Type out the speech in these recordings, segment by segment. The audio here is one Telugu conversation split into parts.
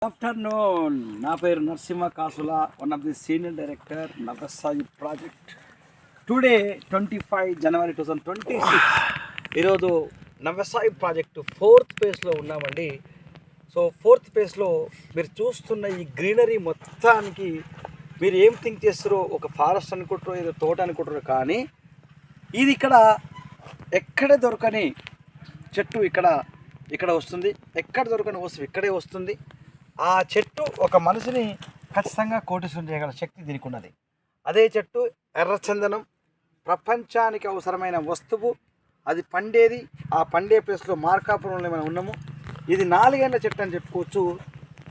ఆఫ్టర్నూన్. నా పేరు Narasimha Kasula, one of the senior director Navasai project. Today 25 January 2026. ఈరోజు నవసాయి ప్రాజెక్టు 4th ఫేజ్లో ఉన్నామండి. సో 4th ఫేజ్లో మీరు చూస్తున్న ఈ గ్రీనరీ మొత్తానికి మీరు ఏం థింక్ చేస్తారో, ఒక ఫారెస్ట్ అనుకుంటారో, ఏదో తోట అనుకుంటారో, కానీ ఇది ఎక్కడ దొరకని చెట్టు ఇక్కడ వస్తుంది. ఎక్కడ దొరకని వస్తువు ఇక్కడే వస్తుంది. ఆ చెట్టు ఒక మనిషిని ఖచ్చితంగా కోటీశ్వరం చేయగల శక్తి దీనికి ఉన్నది. అదే చెట్టు ఎర్రచందనం. ప్రపంచానికి అవసరమైన వస్తువు అది పండేది. ఆ పండే ప్లేస్లో మార్కాపురంలో మనం ఉన్నాము. ఇది 4 ఏళ్ళ చెట్టు అని చెప్పుకోవచ్చు.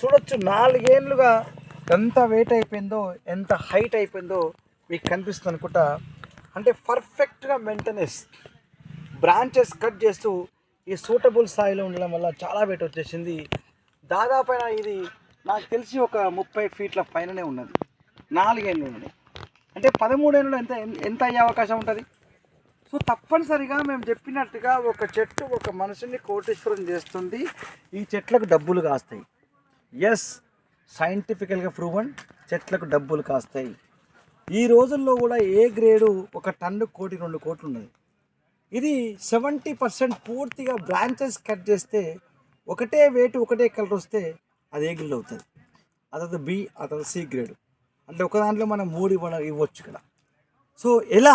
చూడొచ్చు, 4 ఏళ్ళుగా ఎంత వెయిట్ అయిపోయిందో, ఎంత హైట్ అయిపోయిందో మీకు కనిపిస్తుంది అనుకుంటా. అంటే పర్ఫెక్ట్గా మెయింటెనెన్స్, బ్రాంచెస్ కట్ చేస్తూ ఈ సూటబుల్ స్థాయిలో ఉండడం వల్ల చాలా వెయిట్ వచ్చేసింది. దాదాపు ఇది నాకు తెలిసి ఒక 30 ఫీట్ల పైననే ఉన్నది. 4 ఏళ్ళు ఉన్నది అంటే 13 ఏళ్ళు ఎంత అయ్యే అవకాశం ఉంటుంది. సో తప్పనిసరిగా మేము చెప్పినట్టుగా ఒక చెట్టు ఒక మనిషిని కోటీశ్వరం చేస్తుంది. ఈ చెట్లకు డబ్బులు కాస్తాయి. ఎస్, సైంటిఫికల్గా ప్రూవన్, చెట్లకు డబ్బులు కాస్తాయి. ఈ రోజుల్లో కూడా ఏ గ్రేడు 1 టన్ను 1 కోటి 2 కోట్లు ఉన్నది. ఇది 70% పూర్తిగా బ్రాంచెస్ కట్ చేస్తే ఒకటే వెయిట్ ఒకటే కలర్ వస్తే అది ఏ గ్రేడ్ అవుతుంది. అదొక బి, అదొక సి గ్రేడ్. అంటే ఒక దాంట్లో మనం 3 ఇవ్వచ్చు ఇక్కడ. సో ఎలా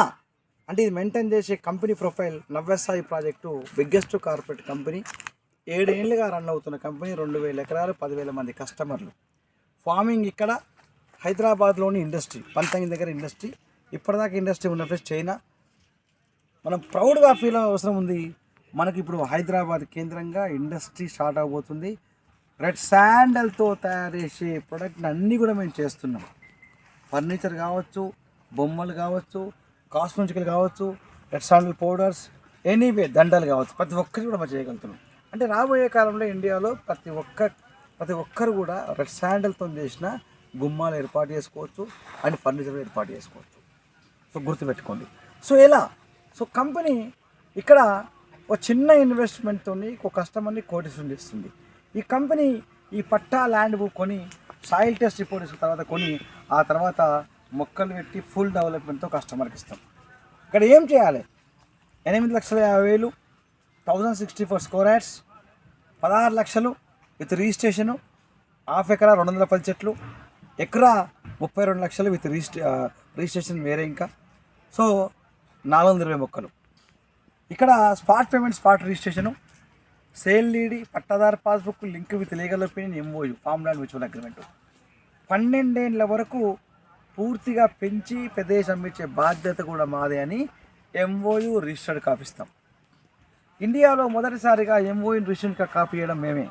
అంటే ఇది మెయింటైన్ చేసే company profile Navyasai project biggest corporate company. 7 ఏళ్ళుగా రన్ అవుతున్న కంపెనీ. 2000 ఎకరాలు, 10,000 మంది కస్టమర్లు. ఫార్మింగ్ ఇక్కడ హైదరాబాద్లోని ఇండస్ట్రీ, పంతంగి దగ్గర ఇండస్ట్రీ. ఇప్పటిదాకా ఇండస్ట్రీ ఉన్న ప్లేస్ చైనా. మనం ప్రౌడ్గా ఫీల్ అయ్యే అవసరం ఉంది. మనకి ఇప్పుడు హైదరాబాద్ కేంద్రంగా ఇండస్ట్రీ స్టార్ట్ అవబోతుంది. రెడ్ శాండల్తో తయారు చేసే ప్రొడక్ట్ని అన్నీ కూడా మేము చేస్తున్నాం. ఫర్నిచర్ కావచ్చు, బొమ్మలు కావచ్చు, కాస్మెటికల్ కావచ్చు, రెడ్ శాండల్ పౌడర్స్, ఎనీవే దండలు కావచ్చు, ప్రతి ఒక్కరు కూడా మనం చేయగలుగుతున్నాం. అంటే రాబోయే కాలంలో ఇండియాలో ప్రతి ఒక్కరు కూడా రెడ్ శాండల్తో చేసిన గుమ్మాలు ఏర్పాటు చేసుకోవచ్చు అండ్ ఫర్నిచర్ ఏర్పాటు చేసుకోవచ్చు. సో గుర్తుపెట్టుకోండి. సో ఎలా? సో కంపెనీ ఇక్కడ ఒక చిన్న ఇన్వెస్ట్మెంట్తో ఒక కస్టమర్ని కోటీశ్వరం చేస్తుంది. ఈ కంపెనీ ఈ పట్టా ల్యాండ్ కొని సాయిల్ టెస్ట్ రిపోర్ట్ ఇచ్చిన తర్వాత ఆ తర్వాత మొక్కలు పెట్టి ఫుల్ డెవలప్మెంట్తో కస్టమర్కి ఇస్తాం. ఇక్కడ ఏం చేయాలి? 8,50,000, 1064 స్క్వేర్ యార్డ్స్, 16 లక్షలు విత్ రిజిస్ట్రేషను. ½ ఎకరా 210 చెట్లు, ఎకరా 32 లక్షలు విత్ రిజిస్ట్రేషన్ వేరే. ఇంకా సో 420 మొక్కలు. ఇక్కడ spot payment, spot registration, sale DD, పట్టాదారు passbook, link with legal opinion, MOU, farm land mutual agreement. 12 ఏళ్ళ వరకు పూర్తిగా పెంచి ప్రదేశం అమ్మించే బాధ్యత కూడా మాదే అని ఎంఓయు రిజిస్టర్డ్ కాపీ ఇస్తాం. ఇండియాలో మొదటిసారిగా ఎంఓయు రిజిస్టర్డ్ కాపీ చేయడం మేమే.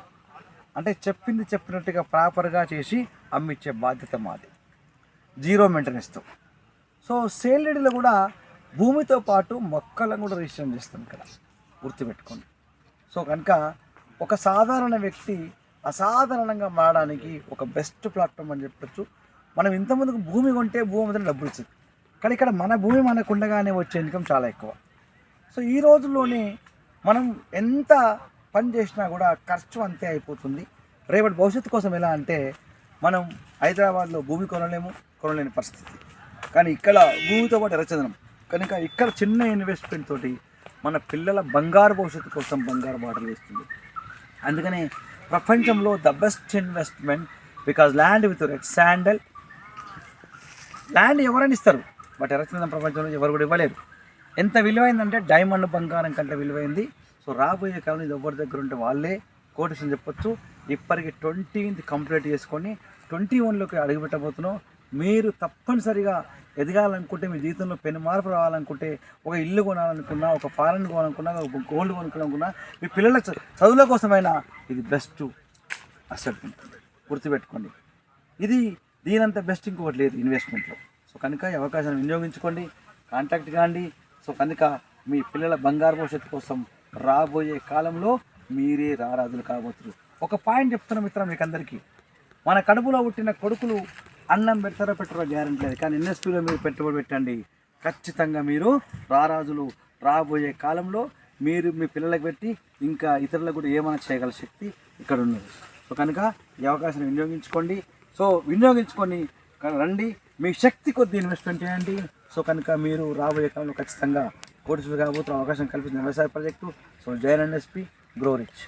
అంటే చెప్పినట్టుగా ప్రాపర్గా చేసి అమ్మించే బాధ్యత మాది, 0 మెయింటెనెన్స్తో. సో సేల్ డీడీలో కూడా భూమితో పాటు మొక్కలను కూడా రిజిస్టర్ చేస్తాం ఇక్కడ, గుర్తుపెట్టుకోండి. సో కనుక ఒక సాధారణ వ్యక్తి అసాధారణంగా మారడానికి ఒక బెస్ట్ ప్లాట్ఫామ్ అని చెప్పచ్చు. మనం ఇంతకుముందుకు భూమి కొంటే భూమి మీద డబ్బులు ఇస్తుంది, కానీ ఇక్కడ మన భూమి మనకు ఉండగానే వచ్చే ఇన్కమ్ చాలా ఎక్కువ. సో ఈ రోజుల్లోనే మనం ఎంత పని చేసినా కూడా ఖర్చు అంతే అయిపోతుంది. రేపటి భవిష్యత్తు కోసం ఎలా అంటే మనం హైదరాబాద్లో భూమి కొనలేని పరిస్థితి, కానీ ఇక్కడ భూమితో పాటు ఎర్రచందనం. కనుక ఇక్కడ చిన్న ఇన్వెస్ట్మెంట్ తోటి మన పిల్లల బంగారు భవిష్యత్తు కోసం బంగారు బాటలు వేస్తుంది. అందుకనే ప్రపంచంలో the best investment, because land with red sandal. Land ఎవరైనా ఇస్తారు, బట్ ఎర్రచందనం ప్రపంచంలో ఎవరు కూడా ఇవ్వలేరు. ఎంత విలువైందంటే డైమండ్ బంగారం కంటే విలువైంది. సో రాబోయే కాలం ఇది ఎవరి దగ్గర ఉంటే వాళ్ళే కోటీశ్వరం చెప్పొచ్చు. ఇప్పటికి 20th కంప్లీట్ చేసుకొని 21లోకి అడుగుపెట్టబోతున్నాం. మీరు తప్పనిసరిగా ఎదగాలనుకుంటే, మీ జీవితంలో పెను మార్పు రావాలనుకుంటే, ఒక ఇల్లు కొనాలనుకున్నా, ఒక ఫారెన్ కొనాలనుకున్నా, ఒక గోల్డ్ కొనుక్కోవాలనుకున్నా, మీ పిల్లల చదువుల కోసమైనా ఇది బెస్ట్ అసెట్ ఉంటుంది, గుర్తుపెట్టుకోండి. దీనంత బెస్ట్ ఇంకొకటి లేదు ఇన్వెస్ట్మెంట్లో. సో కనుక ఈ అవకాశాన్ని వినియోగించుకోండి, కాంటాక్ట్ కాండి. సో కనుక మీ పిల్లల బంగారు భవిష్యత్తు కోసం రాబోయే కాలంలో మీరే రారాజులు కాబోతున్నారు. ఒక పాయింట్ చెప్తున్నా మిత్రం మీకు అందరికీ, మన కడుపులో పుట్టిన కొడుకులు అన్నం పెట్టరో గ్యారెంటీ లేదు, కానీ ఎన్ఎస్పీలో మీరు పెట్టుబడి పెట్టండి, ఖచ్చితంగా మీరు రారాజులు. రాబోయే కాలంలో మీరు మీ పిల్లలకు పెట్టి ఇంకా ఇతరులకు కూడా ఏమైనా చేయగల శక్తి ఇక్కడ ఉన్నది. సో కనుక ఈ అవకాశాన్ని వినియోగించుకోండి. సో వినియోగించుకొని రండి, మీ శక్తి కొద్ది ఇన్వెస్ట్మెంట్ చేయండి. సో కనుక మీరు రాబోయే కాలంలో ఖచ్చితంగా కోటీశ్వరులు కాబోతున్న అవకాశం కల్పించిన వ్యవసాయ project. So Jain and SP grow rich.